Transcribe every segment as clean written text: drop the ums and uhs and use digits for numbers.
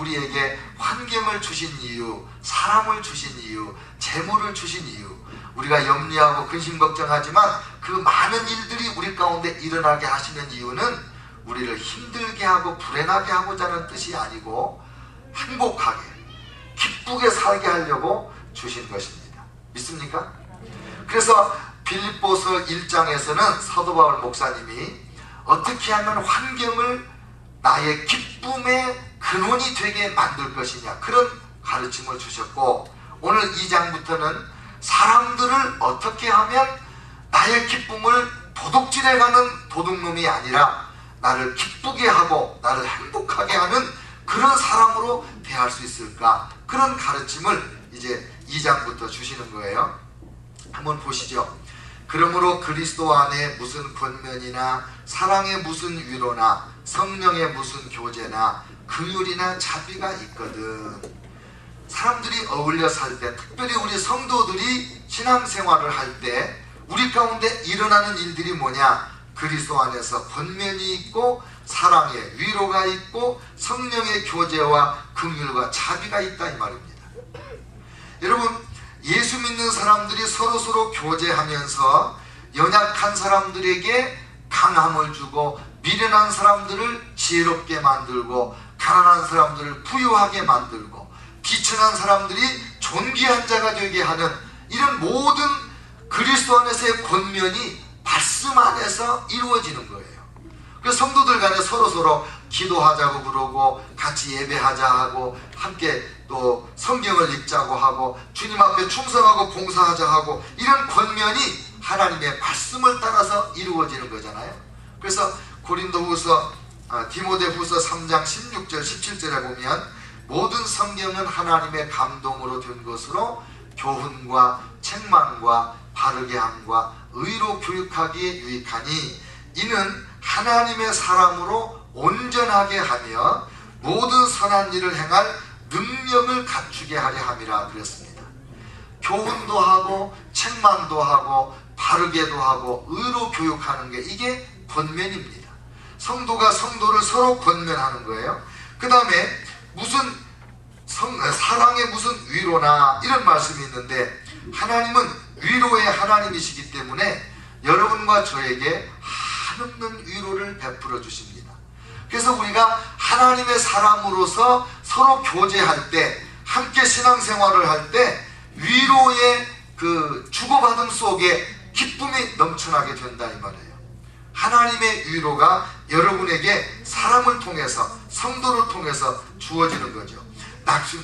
우리에게 환경을 주신 이유, 사람을 주신 이유, 재물을 주신 이유, 우리가 염려하고 근심 걱정하지만 그 많은 일들이 우리 가운데 일어나게 하시는 이유는 우리를 힘들게 하고 불행하게 하고자 하는 뜻이 아니고 행복하게, 기쁘게 살게 하려고 주신 것입니다. 믿습니까? 그래서 빌립보서 1장에서는 사도 바울 목사님이 어떻게 하면 환경을 나의 기쁨의 근원이 되게 만들 것이냐, 그런 가르침을 주셨고, 오늘 2장부터는 사람들을 어떻게 하면 나의 기쁨을 도둑질해가는 도둑놈이 아니라 나를 기쁘게 하고 나를 행복하게 하는 그런 사람으로 대할 수 있을까, 그런 가르침을 이제 2장부터 주시는 거예요. 한번 보시죠. 그러므로 그리스도 안에 무슨 권면이나 사랑의 무슨 위로나 성령의 무슨 교제나 긍휼이나 자비가 있거든. 사람들이 어울려 살 때, 특별히 우리 성도들이 신앙생활을 할 때 우리 가운데 일어나는 일들이 뭐냐? 그리스도 안에서 권면이 있고 사랑의 위로가 있고 성령의 교제와 긍휼과 자비가 있다, 이 말입니다. 여러분, 예수 믿는 사람들이 서로서로 교제하면서 연약한 사람들에게 강함을 주고 미련한 사람들을 지혜롭게 만들고 가난한 사람들을 부유하게 만들고 비천한 사람들이 존귀한 자가 되게 하는 이런 모든 그리스도 안에서의 권면이 말씀 안에서 이루어지는 거예요. 그래서 성도들 간에 서로서로 기도하자고 그러고 같이 예배하자 하고 함께 또 성경을 읽자고 하고 주님 앞에 충성하고 봉사하자 하고 이런 권면이 하나님의 말씀을 따라서 이루어지는 거잖아요. 그래서 디모데후서 3장 16절 17절에 보면 모든 성경은 하나님의 감동으로 된 것으로 교훈과 책망과 바르게 함과 의로 교육하기에 유익하니 이는 하나님의 사람으로 온전하게 하며 모든 선한 일을 행할 능력을 갖추게 하려 함이라 그랬습니다. 교훈도 하고 책망도 하고 바르게도 하고 의로 교육하는 게 이게 권면입니다. 성도가 성도를 서로 권면하는 거예요. 그 다음에 무슨 사랑의 무슨 위로나 이런 말씀이 있는데, 하나님은 위로의 하나님이시기 때문에 여러분과 저에게 한없는 위로를 베풀어 주십니다. 그래서 우리가 하나님의 사람으로서 서로 교제할 때, 함께 신앙생활을 할 때 위로의 그 주고받음 속에 기쁨이 넘쳐나게 된다, 이 말이에요. 하나님의 위로가 여러분에게 사람을 통해서, 성도를 통해서 주어지는 거죠.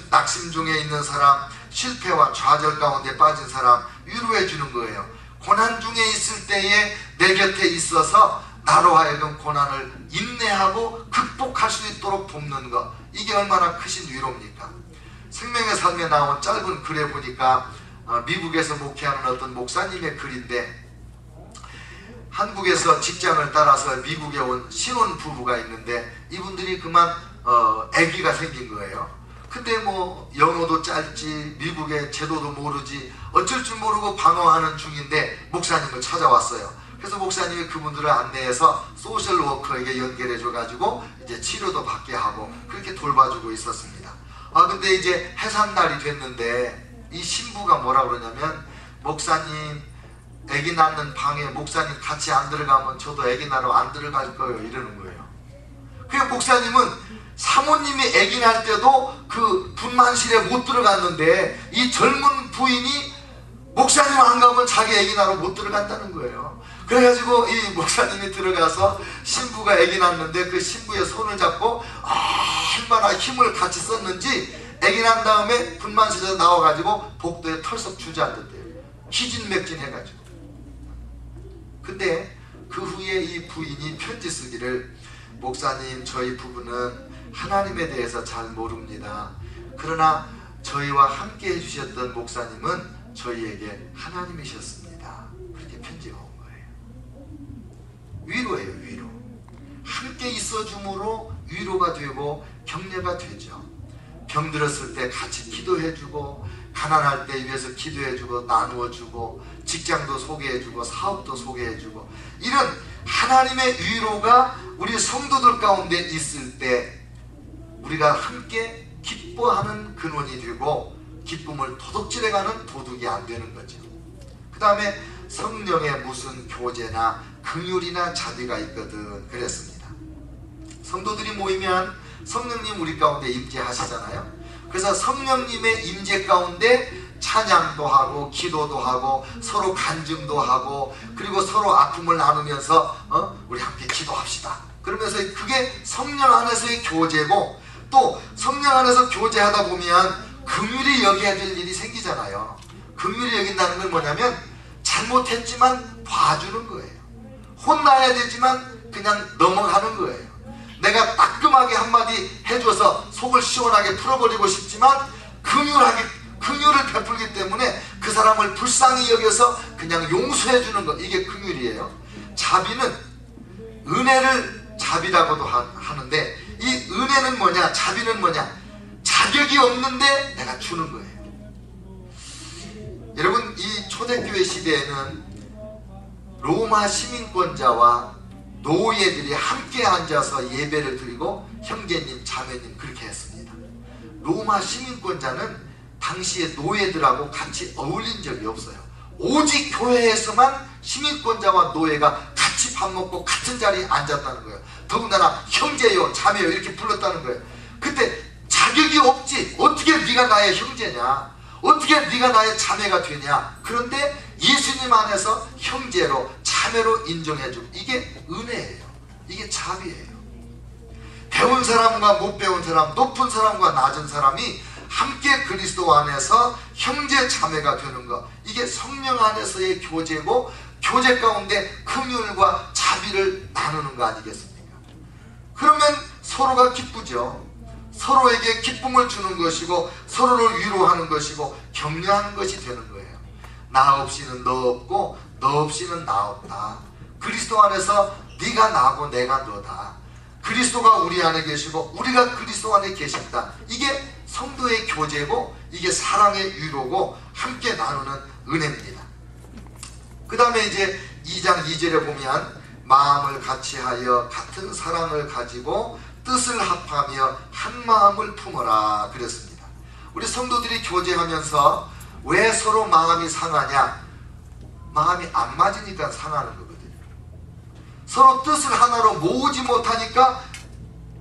낙심 중에 있는 사람, 실패와 좌절 가운데 빠진 사람 위로해 주는 거예요. 고난 중에 있을 때에 내 곁에 있어서 나로 하여금 고난을 인내하고 극복할 수 있도록 돕는 것, 이게 얼마나 크신 위로입니까? 생명의 삶에 나온 짧은 글에 보니까 미국에서 목회하는 어떤 목사님의 글인데, 한국에서 직장을 따라서 미국에 온 신혼 부부가 있는데 이분들이 그만 아기가 생긴 거예요. 근데 뭐 영어도 짧지 미국의 제도도 모르지 어쩔 줄 모르고 방황하는 중인데 목사님을 찾아왔어요. 그래서 목사님이 그분들을 안내해서 소셜 워커에게 연결해 줘가지고 이제 치료도 받게 하고 그렇게 돌봐주고 있었습니다. 근데 이제 해산날이 됐는데 이 신부가 뭐라 그러냐면, 목사님 아기 낳는 방에 목사님 같이 안 들어가면 저도 아기 낳으러 안 들어갈 거예요, 이러는 거예요. 그래서 목사님은 사모님이 아기 낳을 때도 그 분만실에 못 들어갔는데 이 젊은 부인이 목사님 안 가면 자기 아기 낳으러 못 들어간다는 거예요. 그래가지고 이 목사님이 들어가서 신부가 아기 낳았는데 그 신부의 손을 잡고 얼마나 힘을 같이 썼는지 아기 낳은 다음에 분만실에서 나와가지고 복도에 털썩 주저앉았대요. 희진맥진 해가지고. 근데 그 후에 이 부인이 편지 쓰기를, 목사님 저희 부부는 하나님에 대해서 잘 모릅니다. 그러나 저희와 함께 해주셨던 목사님은 저희에게 하나님이셨습니다. 그렇게 편지가 온 거예요. 위로예요, 위로. 함께 있어줌으로 위로가 되고 격려가 되죠. 병들었을 때 같이 기도해주고, 가난할 때 위해서 기도해주고 나누어주고, 직장도 소개해주고 사업도 소개해주고, 이런 하나님의 위로가 우리 성도들 가운데 있을 때 우리가 함께 기뻐하는 근원이 되고 기쁨을 도둑질해가는 도둑이 안 되는 거죠. 그 다음에 성령의 무슨 교제나 긍휼이나 자비가 있거든 그랬습니다. 성도들이 모이면 성령님 우리 가운데 임재하시잖아요. 그래서 성령님의 임재 가운데 찬양도 하고 기도도 하고 서로 간증도 하고 그리고 서로 아픔을 나누면서 우리 함께 기도합시다. 그러면서 그게 성령 안에서의 교제고, 또 성령 안에서 교제하다 보면 긍휼히 여겨야 될 일이 생기잖아요. 긍휼히 여긴다는 건 뭐냐면 잘못했지만 봐주는 거예요. 혼나야 되지만 그냥 넘어가는 거예요. 내가 따끔하게 한마디 해줘서 속을 시원하게 풀어버리고 싶지만 긍휼을 베풀기 때문에 그 사람을 불쌍히 여겨서 그냥 용서해주는 것, 이게 긍휼이에요. 자비는 은혜를 자비라고도 하는데, 이 은혜는 뭐냐, 자비는 뭐냐, 자격이 없는데 내가 주는 거예요. 여러분, 이 초대교회 시대에는 로마 시민권자와 노예들이 함께 앉아서 예배를 드리고 형제님 자매님 그렇게 했습니다. 로마 시민권자는 당시에 노예들하고 같이 어울린 적이 없어요. 오직 교회에서만 시민권자와 노예가 같이 밥 먹고 같은 자리에 앉았다는 거예요. 더군다나 형제요 자매요 이렇게 불렀다는 거예요. 그때 자격이 없지, 어떻게 네가 나의 형제냐, 어떻게 네가 나의 자매가 되냐. 그런데 예수님 안에서 형제로 자매로 인정해주고, 이게 은혜예요. 이게 자비예요. 배운 사람과 못 배운 사람, 높은 사람과 낮은 사람이 함께 그리스도 안에서 형제 자매가 되는 것, 이게 성령 안에서의 교제고, 교제 가운데 긍휼과 자비를 나누는 거 아니겠습니까? 그러면 서로가 기쁘죠. 서로에게 기쁨을 주는 것이고 서로를 위로하는 것이고 격려하는 것이 되는 거예요. 나 없이는 너 없고 너 없이는 나 없다. 그리스도 안에서 네가 나고 내가 너다. 그리스도가 우리 안에 계시고 우리가 그리스도 안에 계신다. 이게 성도의 교제고 이게 사랑의 위로고 함께 나누는 은혜입니다. 그 다음에 이제 2장 2절에 보면 마음을 같이하여 같은 사랑을 가지고 뜻을 합하며 한 마음을 품어라 그랬습니다. 우리 성도들이 교제하면서 왜 서로 마음이 상하냐? 마음이 안 맞으니까 상하는 거거든요. 서로 뜻을 하나로 모으지 못하니까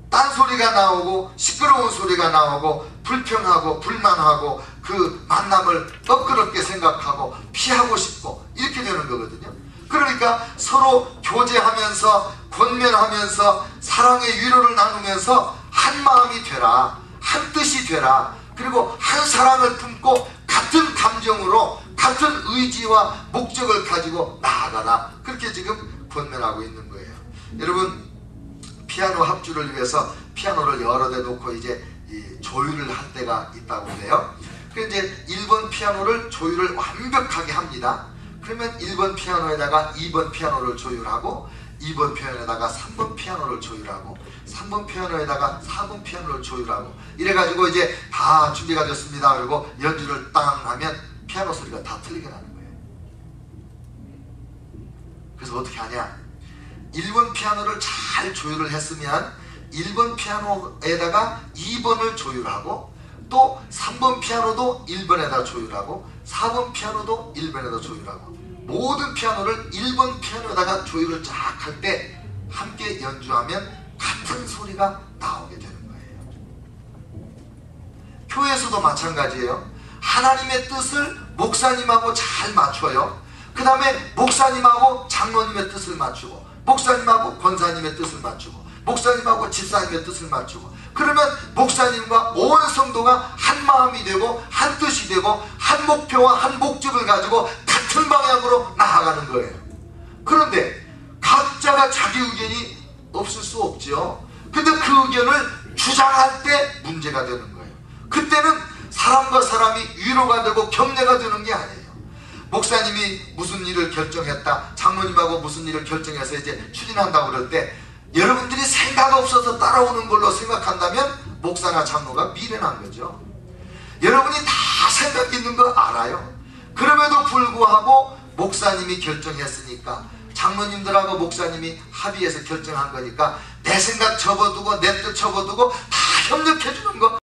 딴소리가 나오고 시끄러운 소리가 나오고 불평하고 불만하고 그 만남을 껄끄럽게 생각하고 피하고 싶고 이렇게 되는 거거든요. 그러니까 서로 교제하면서 권면하면서 사랑의 위로를 나누면서 한 마음이 되라, 한 뜻이 되라, 그리고 한 사랑을 품고 같은 감정으로 같은 의지와 목적을 가지고 나아가라. 그렇게 지금 권면하고 있는 거예요. 여러분, 피아노 합주를 위해서 피아노를 여러 대 놓고 이제 조율을 할 때가 있다고 해요. 그래서 이제 1번 피아노를 조율을 완벽하게 합니다. 그러면 1번 피아노에다가 2번 피아노를 조율하고 2번 피아노에다가 3번 피아노를 조율하고 3번 피아노에다가 4번 피아노를 조율하고 이래가지고 이제 다 준비가 됐습니다. 그리고 연주를 땅 하면 피아노 소리가 다 틀리게 나는 거예요. 그래서 어떻게 하냐, 1번 피아노를 잘 조율을 했으면 1번 피아노에다가 2번을 조율하고 또 3번 피아노도 1번에다 조율하고 4번 피아노도 1번에다 조율하고 모든 피아노를 1번 피아노에다가 조율을 쫙 할 때 함께 연주하면 같은 소리가 나오게 되는 거예요. 교회에서도 마찬가지예요. 하나님의 뜻을 목사님하고 잘 맞춰요. 그 다음에 목사님하고 장로님의 뜻을 맞추고 목사님하고 권사님의 뜻을 맞추고 목사님하고 집사님의 뜻을 맞추고, 그러면 목사님과 온 성도가 한 마음이 되고 한 뜻이 되고 한 목표와 한 목적을 가지고 같은 방향으로 나아가는 거예요. 그런데 각자가 자기 의견이 없을 수 없죠. 근데 그 의견을 주장할 때 문제가 되는 거예요. 그때는 사람과 사람이 위로가 되고 격려가 되는 게 아니에요. 목사님이 무슨 일을 결정했다, 장로님하고 무슨 일을 결정해서 이제 추진한다고 그럴 때 여러분들이 생각 없어서 따라오는 걸로 생각한다면 목사나 장로가 미련한 거죠. 여러분이 다 생각 있는 거 알아요. 그럼에도 불구하고 목사님이 결정했으니까, 장로님들하고 목사님이 합의해서 결정한 거니까 내 생각 접어두고 내 뜻 접어두고 다 협력해 주는 거